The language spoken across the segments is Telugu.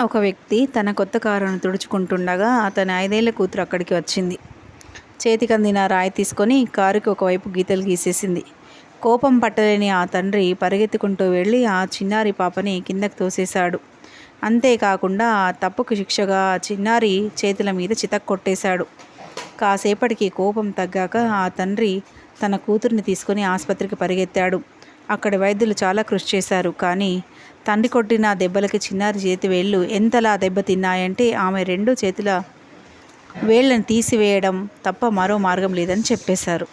ఒక వ్యక్తి తన కొత్త కారును తుడుచుకుంటుండగా అతని 5 ఏళ్ల కూతురు అక్కడికి వచ్చింది. చేతికందిన రాయి తీసుకొని కారుకి ఒకవైపు గీతలు గీసేసింది. కోపం పట్టలేని ఆ తండ్రి పరిగెత్తుకుంటూ వెళ్ళి ఆ చిన్నారి పాపని కిందకు తోసేశాడు. అంతేకాకుండా ఆ తప్పుకు శిక్షగా ఆ చిన్నారి చేతుల మీద చితక్కొట్టేశాడు. కాసేపటికి కోపం తగ్గాక ఆ తండ్రి తన కూతుర్ని తీసుకొని ఆసుపత్రికి పరిగెత్తాడు. అక్కడి వైద్యులు చాలా కృషి చేశారు. కానీ తండ్రి కొట్టిన దెబ్బలకి చిన్నారి చేతి వేళ్ళు ఎంతలా దెబ్బతిన్నాయంటే ఆమె 2 చేతుల వేళ్ళని తీసివేయడం తప్ప మరో మార్గం లేదని చెప్పేశారు.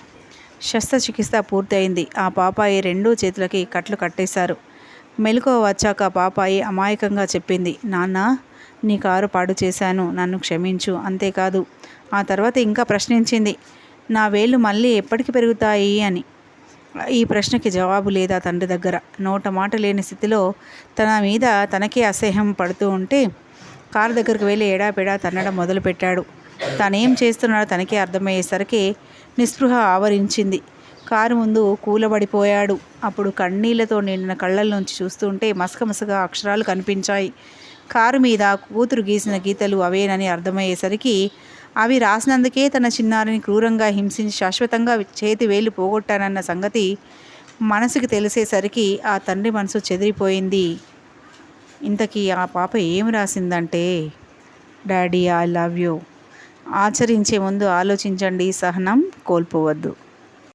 శస్త్రచికిత్స పూర్తయింది. ఆ పాపాయి 2 చేతులకి కట్లు కట్టేశారు. మెలకువ వచ్చాక పాపాయి అమాయకంగా చెప్పింది, నాన్నా, నీ కారు పాడు చేశాను, నన్ను క్షమించు. అంతేకాదు, ఆ తర్వాత ఇంకా ప్రశ్నించింది, నా వేళ్ళు మళ్ళీ ఎప్పటికి పెరుగుతాయి అని. ఈ ప్రశ్నకి జవాబు లేదా తండ్రి దగ్గర. నోట మాట లేని స్థితిలో తన మీద తనకే అసహ్యం పడుతూ ఉంటే కారు దగ్గరికి వెళ్ళి ఎడాపెడా తన్నడం మొదలుపెట్టాడు. తనేం చేస్తున్నాడో తనకే అర్థమయ్యేసరికి నిస్పృహ ఆవరించింది. కారు ముందు కూలబడిపోయాడు. అప్పుడు కన్నీళ్లతో నిండిన కళ్ళల్లోంచి చూస్తుంటే మసకమసగా అక్షరాలు కనిపించాయి. కారు మీద కూతురు గీసిన గీతలు అవేనని అర్థమయ్యేసరికి అవి రాసినందుకే తన చిన్నారిని క్రూరంగా హింసించి శాశ్వతంగా చేతి వేలు పోగొట్టానన్న సంగతి మనసుకి తెలిసేసరికి ఆ తండ్రి మనసు చెదిరిపోయింది. ఇంతకీ ఆ పాప ఏం రాసిందంటే, డాడీ ఐ లవ్ యూ. ఆచరించే ముందు ఆలోచించండి, సహనం కోల్పోవద్దు.